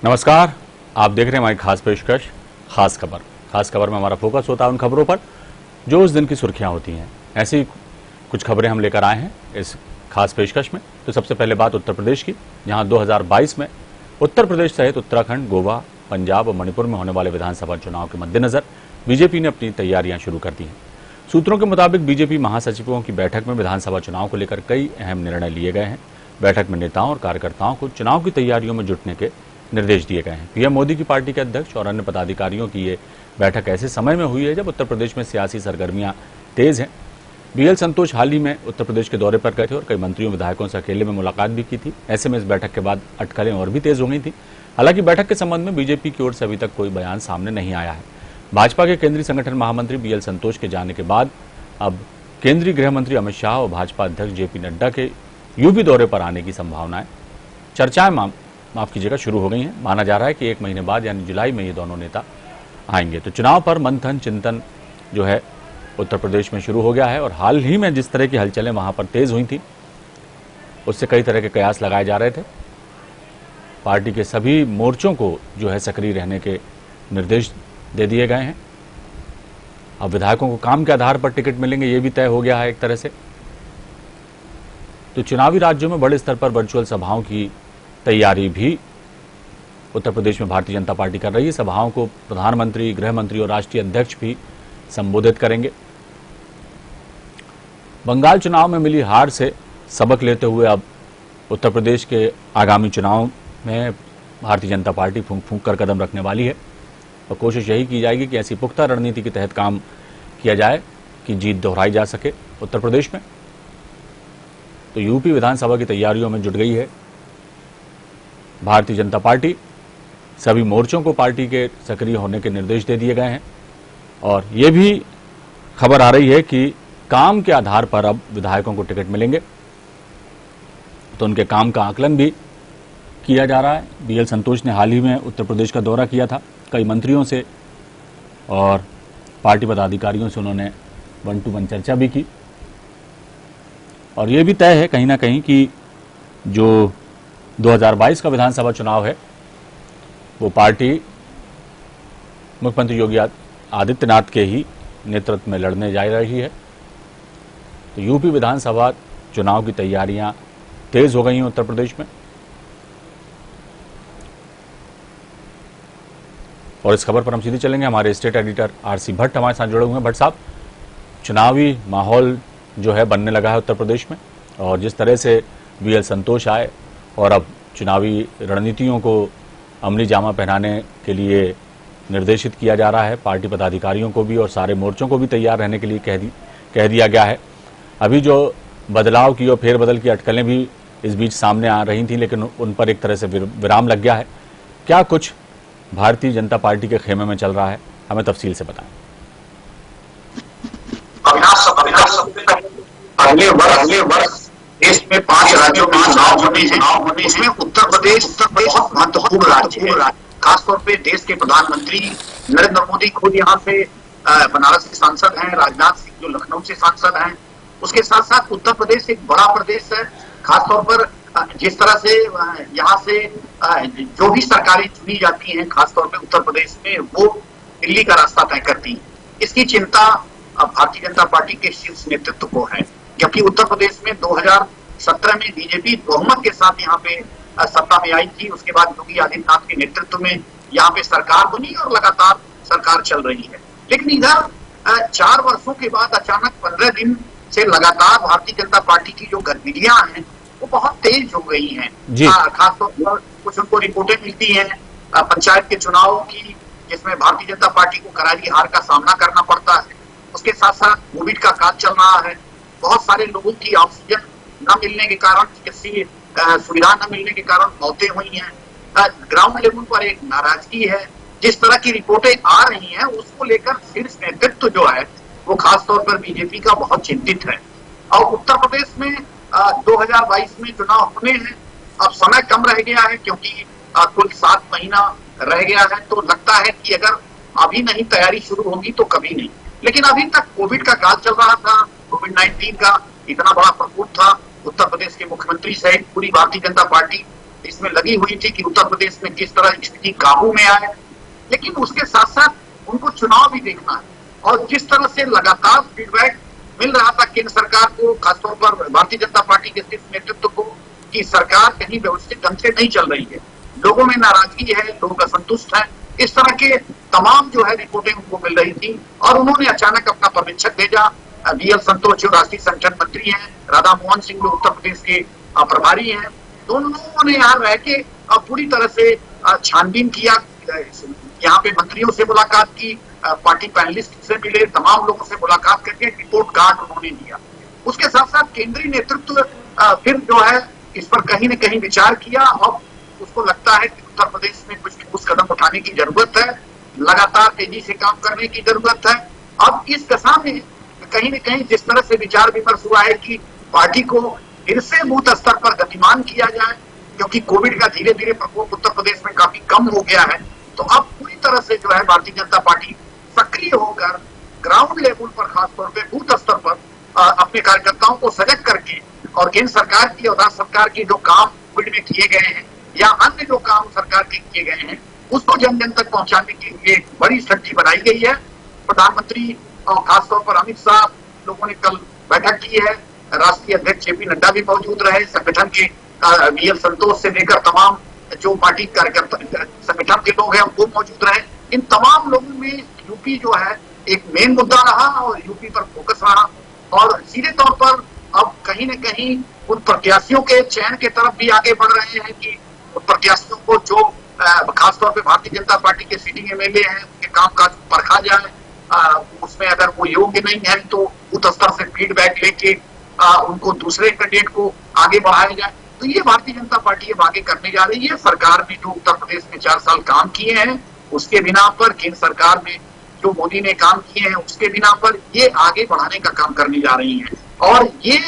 नमस्कार, आप देख रहे हैं हमारी खास पेशकश खास खबर। खास खबर में हमारा फोकस होता है उन खबरों पर जो उस दिन की सुर्खियां होती हैं। ऐसी कुछ खबरें हम लेकर आए हैं इस खास पेशकश में। तो सबसे पहले बात उत्तर प्रदेश की, जहां 2022 में उत्तर प्रदेश सहित उत्तराखंड, गोवा, पंजाब और मणिपुर में होने वाले विधानसभा चुनाव के मद्देनजर बीजेपी ने अपनी तैयारियां शुरू कर दी हैं। सूत्रों के मुताबिक बीजेपी महासचिवों की बैठक में विधानसभा चुनाव को लेकर कई अहम निर्णय लिए गए हैं। बैठक में नेताओं और कार्यकर्ताओं को चुनाव की तैयारियों में जुटने के निर्देश दिए गए हैं। पीएम मोदी की पार्टी के अध्यक्ष और अन्य पदाधिकारियों की ये बैठक ऐसे समय में हुई है जब उत्तर प्रदेश में सियासी सरगर्मियां तेज हैं। बीएल संतोष हाल ही में उत्तर प्रदेश के दौरे पर गए थे और कई मंत्रियों विधायकों से अकेले में मुलाकात भी की थी। ऐसे में इस बैठक के बाद अटकलें और भी तेज हो गई थी। हालांकि बैठक के संबंध में बीजेपी की ओर से अभी तक कोई बयान सामने नहीं आया है। भाजपा के केंद्रीय संगठन महामंत्री बीएल संतोष के जाने के बाद अब केंद्रीय गृह मंत्री अमित शाह और भाजपा अध्यक्ष जेपी नड्डा के यूपी दौरे पर आने की संभावनाएं, चर्चाएं माफ कीजिएगा, शुरू हो गई हैं। माना जा रहा है कि 1 महीने बाद यानी जुलाई में ये दोनों नेता आएंगे। तो चुनाव पर मंथन चिंतन जो है उत्तर प्रदेश में शुरू हो गया है और हाल ही में जिस तरह की हलचलें वहां पर तेज हुई थी उससे कई तरह के कयास लगाए जा रहे थे। पार्टी के सभी मोर्चों को जो है सक्रिय रहने के निर्देश दे दिए गए हैं। अब विधायकों को काम के आधार पर टिकट मिलेंगे, ये भी तय हो गया है एक तरह से। तो चुनावी राज्यों में बड़े स्तर पर वर्चुअल सभाओं की तैयारी भी उत्तर प्रदेश में भारतीय जनता पार्टी कर रही है। सभाओं को प्रधानमंत्री, गृह मंत्री और राष्ट्रीय अध्यक्ष भी संबोधित करेंगे। बंगाल चुनाव में मिली हार से सबक लेते हुए अब उत्तर प्रदेश के आगामी चुनाव में भारतीय जनता पार्टी फूंक फूंक कर कदम रखने वाली है और कोशिश यही की जाएगी कि ऐसी पुख्ता रणनीति के तहत काम किया जाए कि जीत दोहराई जा सके उत्तर प्रदेश में। तो यूपी विधानसभा की तैयारियों में जुट गई है भारतीय जनता पार्टी। सभी मोर्चों को पार्टी के सक्रिय होने के निर्देश दे दिए गए हैं और ये भी खबर आ रही है कि काम के आधार पर अब विधायकों को टिकट मिलेंगे। तो उनके काम का आकलन भी किया जा रहा है। बीएल संतोष ने हाल ही में उत्तर प्रदेश का दौरा किया था। कई मंत्रियों से और पार्टी पदाधिकारियों से उन्होंने 1-to-1 चर्चा भी की और ये भी तय है कहीं ना कहीं कि जो 2022 का विधानसभा चुनाव है वो पार्टी मुख्यमंत्री योगी आदित्यनाथ के ही नेतृत्व में लड़ने जा रही है। तो यूपी विधानसभा चुनाव की तैयारियां तेज हो गई हैं उत्तर प्रदेश में और इस खबर पर हम सीधे चलेंगे। हमारे स्टेट एडिटर आरसी भट्ट हमारे साथ जुड़े हुए हैं। भट्ट साहब, चुनावी माहौल जो है बनने लगा है उत्तर प्रदेश में और जिस तरह से बीएल संतोष आए और अब चुनावी रणनीतियों को अमली जामा पहनाने के लिए निर्देशित किया जा रहा है। पार्टी पदाधिकारियों को भी और सारे मोर्चों को भी तैयार रहने के लिए कह दिया गया है। अभी जो बदलाव की और फेरबदल की अटकलें भी इस बीच सामने आ रही थी लेकिन उन पर एक तरह से विराम लग गया है। क्या कुछ भारतीय जनता पार्टी के खेमे में चल रहा है, हमें तफसील से बताएं। अगले वर्ष देश में 5 राज्यों में चुनाव होने से उत्तर प्रदेश बहुत महत्वपूर्ण राज्य है। खासतौर पे देश के प्रधानमंत्री नरेंद्र मोदी खुद यहाँ से बनारस के सांसद हैं, राजनाथ सिंह जो लखनऊ से सांसद हैं। उसके साथ साथ उत्तर प्रदेश एक बड़ा प्रदेश है। खासतौर पर जिस तरह से यहाँ से जो भी सरकारें चुनी जाती हैं खासतौर पे उत्तर प्रदेश में वो दिल्ली का रास्ता तय करती है। इसकी चिंता भारतीय जनता पार्टी के शीर्ष नेतृत्व को है, जबकि उत्तर प्रदेश में 2017 में बीजेपी बहुमत के साथ यहाँ पे सत्ता में आई थी। उसके बाद योगी आदित्यनाथ के नेतृत्व में यहाँ पे सरकार बनी और लगातार सरकार चल रही है। लेकिन इधर 4 वर्षों के बाद अचानक 15 दिन से लगातार भारतीय जनता पार्टी की जो गतिविधियां हैं वो बहुत तेज हो गई हैं। खासतौर पर कुछ उनको रिपोर्टें मिलती हैं पंचायत के चुनाव की, जिसमें भारतीय जनता पार्टी को करारी हार का सामना करना पड़ता है। उसके साथ साथ कोविड का काल चल रहा है। बहुत सारे लोगों की ऑक्सीजन न मिलने के कारण, चिकित्सीय सुविधा न मिलने के कारण मौतें हुई हैं। ग्राउंड लेवल पर एक नाराजगी है। जिस तरह की रिपोर्टें आ रही हैं उसको लेकर शीर्ष नेतृत्व जो है वो खासतौर पर बीजेपी का बहुत चिंतित है। और उत्तर प्रदेश में 2022 में चुनाव होने हैं। अब समय कम रह गया है क्योंकि कुल 7 महीना रह गया है। तो लगता है कि अगर अभी नहीं तैयारी शुरू होगी तो कभी नहीं। लेकिन अभी तक कोविड का काल चल रहा था। कोविड-19 का इतना बड़ा प्रकोप था। उत्तर प्रदेश के मुख्यमंत्री सहित पूरी भारतीय जनता पार्टी इसमें लगी हुई थी कि उत्तर प्रदेश में किस तरह स्थिति काबू में आए, लेकिन उसके साथ साथ उनको चुनाव भी देखना है। और जिस तरह से लगातार फीडबैक मिल रहा था केंद्र सरकार को, खासतौर पर भारतीय जनता पार्टी के शीर्ष नेतृत्व को, कि सरकार कहीं व्यवस्थित ढंग से नहीं चल रही है, लोगों में नाराजगी है, लोग असंतुष्ट हैं, इस तरह के तमाम जो है रिपोर्टें उनको मिल रही थी। और उन्होंने अचानक अपना पर्यवेक्षक भेजा, बीएल संतोष जो राष्ट्रीय संगठन मंत्री हैं, राधा मोहन सिंह जो उत्तर प्रदेश के प्रभारी हैं, दोनों लोगों ने यहाँ रह के पूरी तरह से छानबीन किया, यहाँ पे मंत्रियों से मुलाकात की, पार्टी पैनलिस्ट से मिले, तमाम लोगों से मुलाकात करके रिपोर्ट कार्ड उन्होंने दिया। उसके साथ साथ केंद्रीय नेतृत्व फिर जो है इस पर कहीं न कहीं विचार किया और उसको लगता है कि उत्तर प्रदेश में कुछ ठोस कदम उठाने की जरूरत है, लगातार तेजी से काम करने की जरूरत है। अब इस दशा में कहीं न कहीं जिस तरह से विचार विमर्श हुआ है कि पार्टी को फिर से बूथ स्तर पर गतिमान किया जाए, क्योंकि कोविड का धीरे धीरे प्रकोप उत्तर प्रदेश में काफी कम हो गया है, तो अब पूरी तरह से जो है भारतीय जनता पार्टी सक्रिय होकर ग्राउंड लेवल पर, खासतौर पे बूथ स्तर पर अपने कार्यकर्ताओं को सजग करके और केंद्र सरकार की और राज्य सरकार की जो काम कोविड में किए गए हैं या अन्य जो काम सरकार के किए गए हैं उसको जन जन तक पहुंचाने के लिए एक बड़ी स्ट्रेटजी बनाई गई है। प्रधानमंत्री और खासतौर पर अमित शाह लोगों ने कल बैठक की है, राष्ट्रीय अध्यक्ष जेपी नड्डा भी मौजूद रहे, संगठन के बीएल संतोष से लेकर तमाम जो पार्टी कार्यकर्ता संगठन के लोग हैं वो मौजूद रहे। इन तमाम लोगों में यूपी जो है एक मेन मुद्दा रहा और यूपी पर फोकस रहा और सीधे तौर पर अब कहीं न कहीं उन प्रत्याशियों के चयन के तरफ भी आगे बढ़ रहे हैं कि उन प्रत्याशियों को जो खासतौर पे भारतीय जनता पार्टी के सीटिंग एमएलए हैं उनके कामकाज परखा जाए, उसमें अगर वो योग्य नहीं है तो बूथ स्तर से फीडबैक लेके उनको दूसरे कैंडिडेट को आगे बढ़ाया जाए। तो ये भारतीय जनता पार्टी अब आगे करने जा रही है। सरकार ने जो उत्तर प्रदेश में 4 साल काम किए हैं उसके बिना पर, केंद्र सरकार में जो मोदी ने काम किए हैं उसके बिना पर ये आगे बढ़ाने का काम करने जा रही है। और ये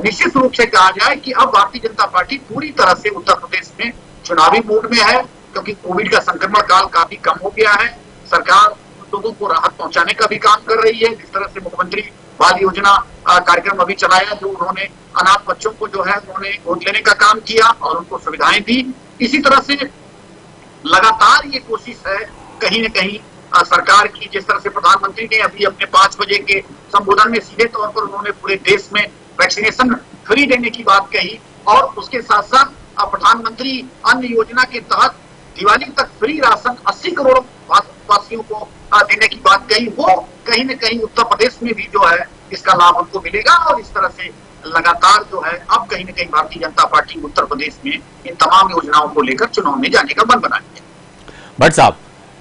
निश्चित रूप से कहा जाए कि अब भारतीय जनता पार्टी पूरी तरह से उत्तर प्रदेश में चुनावी मूड में है, क्योंकि कोविड का संक्रमण काल काफी कम हो गया है। सरकार लोगों को राहत पहुंचाने का भी काम कर रही है, जिस तरह से मुख्यमंत्री बाल योजना कार्यक्रम अभी चलाया, जो उन्होंने अनाथ बच्चों को जो है उन्होंने गोद लेने का काम किया और उनको सुविधाएं दी। इसी तरह से लगातार ये कोशिश है कहीं न कहीं सरकार की, जिस तरह से प्रधानमंत्री ने अभी अपने 5 बजे के संबोधन में सीधे तौर पर उन्होंने पूरे देश में वैक्सीनेशन फ्री देने की बात कही और उसके साथ साथ प्रधानमंत्री अन्न योजना के तहत दिवाली तक फ्री राशन 80 करोड़ वासियों को देने की बात कही। वो कहीं न कहीं उत्तर प्रदेश में भी जो है इसका लाभ उनको मिलेगा और इस तरह से लगातार जो है अब कहीं न कहीं भारतीय जनता पार्टी उत्तर प्रदेश में इन तमाम योजनाओं को लेकर चुनाव में जाने का मन बनाती है। भट्ट साहब,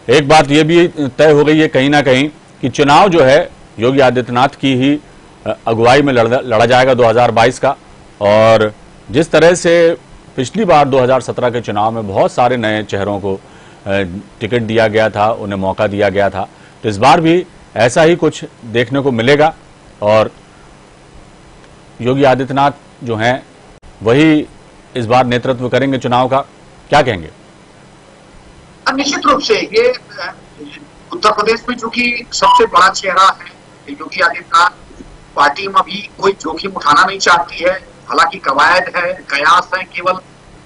एक बात यह भी तय हो गई है कहीं ना कहीं कि चुनाव जो है योगी आदित्यनाथ की ही अगुवाई में लड़ा जाएगा 2022 का, और जिस तरह से पिछली बार 2017 के चुनाव में बहुत सारे नए चेहरों को टिकट दिया गया था, उन्हें मौका दिया गया था, तो इस बार भी ऐसा ही कुछ देखने को मिलेगा और योगी आदित्यनाथ जो हैं वही इस बार नेतृत्व करेंगे चुनाव का, क्या कहेंगे? निश्चित रूप से ये उत्तर प्रदेश में चूंकि सबसे बड़ा चेहरा है योगी आदित्यनाथ, पार्टी में भी कोई जोखिम उठाना नहीं चाहती है। हालांकि कवायद है, कयास है केवल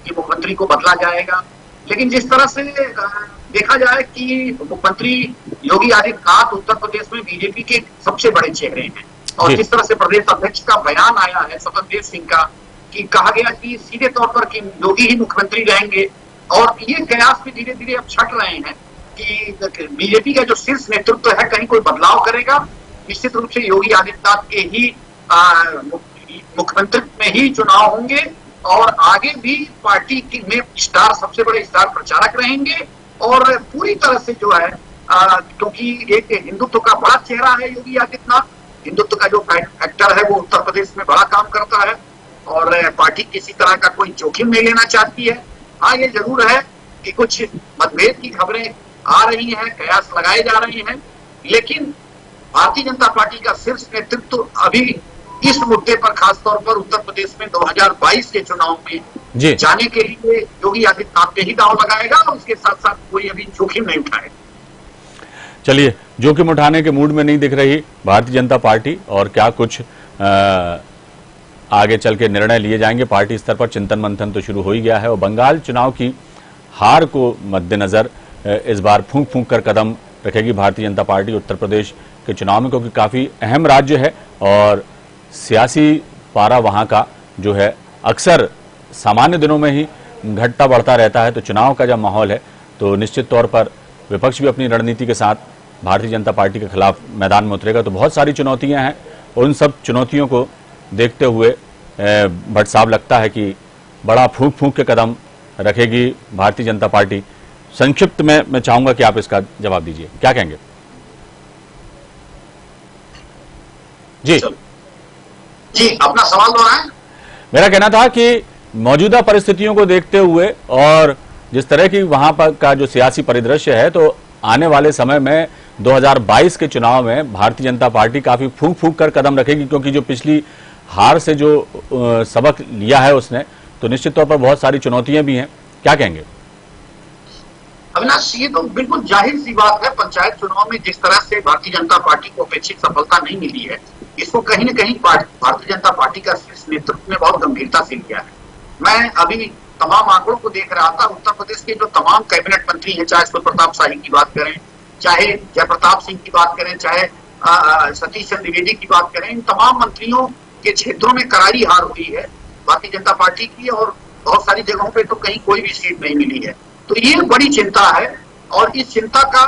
कि मुख्यमंत्री को बदला जाएगा, लेकिन जिस तरह से देखा जाए कि मुख्यमंत्री योगी आदित्यनाथ उत्तर प्रदेश में बीजेपी के सबसे बड़े चेहरे हैं और जिस तरह से प्रदेश अध्यक्ष का बयान आया है स्वतंत्र सिंह का कि कहा गया कि सीधे तौर पर कि योगी ही मुख्यमंत्री रहेंगे और ये कयास भी धीरे धीरे अब छट रहे हैं कि बीजेपी का जो शीर्ष नेतृत्व है कहीं कोई बदलाव करेगा। निश्चित रूप से योगी आदित्यनाथ के ही मुख्यमंत्री में ही चुनाव होंगे और आगे भी पार्टी में स्टार, सबसे बड़े स्टार प्रचारक रहेंगे और पूरी तरह से जो है क्योंकि एक हिंदुत्व का बड़ा चेहरा है योगी आदित्यनाथ, हिंदुत्व का जो फैक्टर है वो उत्तर प्रदेश में बड़ा काम करता है और पार्टी किसी तरह का कोई जोखिम नहीं लेना चाहती है। हाँ, ये जरूर है कि कुछ मतभेद की खबरें आ रही हैं, कयास लगाए जा रहे हैं, लेकिन भारतीय जनता पार्टी का शीर्ष नेतृत्व अभी इस मुद्दे पर खासतौर पर उत्तर प्रदेश में 2022 के चुनाव में जाने के लिए योगी आदित्यनाथ पे ही दांव लगाएगा और उसके साथ साथ कोई अभी जोखिम नहीं उठाएगा। चलिए, जोखिम उठाने के मूड में नहीं दिख रही भारतीय जनता पार्टी और क्या कुछ आगे चल के निर्णय लिए जाएंगे। पार्टी स्तर पर चिंतन मंथन तो शुरू हो ही गया है और बंगाल चुनाव की हार को मद्देनजर इस बार फूंक फूंक कर कदम रखेगी भारतीय जनता पार्टी उत्तर प्रदेश के चुनाव में, क्योंकि काफी अहम राज्य है और सियासी पारा वहां का जो है अक्सर सामान्य दिनों में ही घटता बढ़ता रहता है। तो चुनाव का जब माहौल है तो निश्चित तौर पर विपक्ष भी अपनी रणनीति के साथ भारतीय जनता पार्टी के खिलाफ मैदान में उतरेगा। तो बहुत सारी चुनौतियां हैं, उन सब चुनौतियों को देखते हुए भट्ट साहब लगता है कि बड़ा फूंक फूंक के कदम रखेगी भारतीय जनता पार्टी। संक्षिप्त में मैं चाहूंगा कि आप इसका जवाब दीजिए, क्या कहेंगे? जी जी, अपना सवाल दोहराएं। मेरा कहना था कि मौजूदा परिस्थितियों को देखते हुए और जिस तरह की वहां पर का जो सियासी परिदृश्य है, तो आने वाले समय में 2022 के चुनाव में भारतीय जनता पार्टी काफी फूंक फूंक कर कदम रखेगी, क्योंकि जो पिछली हार से जो सबक लिया है उसने, तो निश्चित तौर पर बहुत सारी चुनौतियां भी हैं। क्या कहेंगे? अविनाश, ये तो बिल्कुल जाहिर सी बात है। पंचायत चुनाव में जिस तरह से भारतीय जनता पार्टी को अपेक्षित सफलता नहीं मिली है, इसको कहीं न कहीं भारतीय जनता पार्टी का शीर्ष नेतृत्व ने बहुत गंभीरता से लिया है। मैं अभी तमाम आंकड़ों को देख रहा था। उत्तर प्रदेश के जो तमाम कैबिनेट मंत्री हैं, चाहे शिव प्रताप शाही की बात करें, चाहे जयप्रताप सिंह की बात करें, चाहे सतीश चंद्र द्विवेदी की बात करें, इन तमाम मंत्रियों के क्षेत्रों में करारी हार हुई है भारतीय जनता पार्टी की और बहुत सारी जगहों पे तो कहीं कोई भी सीट नहीं मिली है। तो ये बड़ी चिंता है और इस चिंता का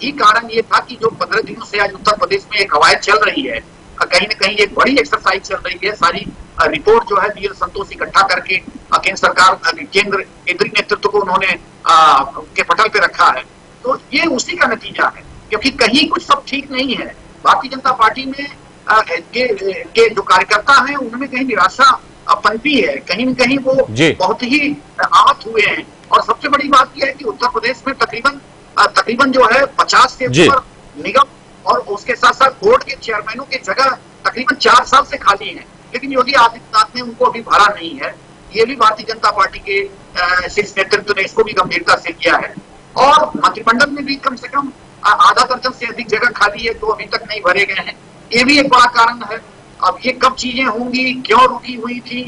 ही कारण ये था कि जो 15 दिनों से आज उत्तर प्रदेश में एक कवायद चल रही है, कहीं न कहीं एक बड़ी एक्सरसाइज चल रही है। सारी रिपोर्ट जो है वीएल संतोष इकट्ठा करके केंद्र सरकार केंद्रीय नेतृत्व को उन्होंने के पटल पे रखा है। तो ये उसी का नतीजा है, क्योंकि कहीं कुछ सब ठीक नहीं है। भारतीय जनता पार्टी में के जो कार्यकर्ता हैं उनमें कहीं निराशा पनपी है, कहीं न कहीं वो बहुत ही आहत हुए हैं। और सबसे बड़ी बात यह है कि उत्तर प्रदेश में तकरीबन जो है 50 से ऊपर निगम और उसके साथ साथ बोर्ड के चेयरमैनों की जगह तकरीबन 4 साल से खाली है, लेकिन योगी आदित्यनाथ ने उनको अभी भरा नहीं है। ये भी भारतीय जनता पार्टी के शीर्ष नेतृत्व ने इसको भी गंभीरता से किया है। और मंत्रिमंडल में भी कम से कम आधा दर्जन से अधिक जगह खाली है, तो अभी तक नहीं भरे गए हैं। ये भी एक बड़ा कारण है। अब ये कब चीजें होंगी, क्यों रुकी हुई थी,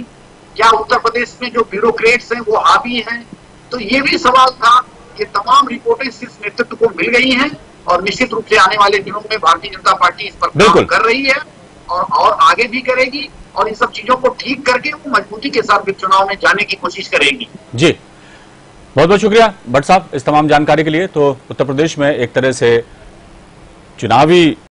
क्या उत्तर प्रदेश में जो ब्यूरोक्रेट्स हैं वो हावी हैं, तो ये भी सवाल था। ये तमाम रिपोर्टें शीर्ष नेतृत्व को मिल गई हैं और निश्चित रूप से आने वाले दिनों में भारतीय जनता पार्टी इस पर काम कर रही है और आगे भी करेगी और इन सब चीजों को ठीक करके वो मजबूती के साथ चुनाव में जाने की कोशिश करेगी। जी, बहुत बहुत शुक्रिया भट्ट साहब इस तमाम जानकारी के लिए। तो उत्तर प्रदेश में एक तरह से चुनावी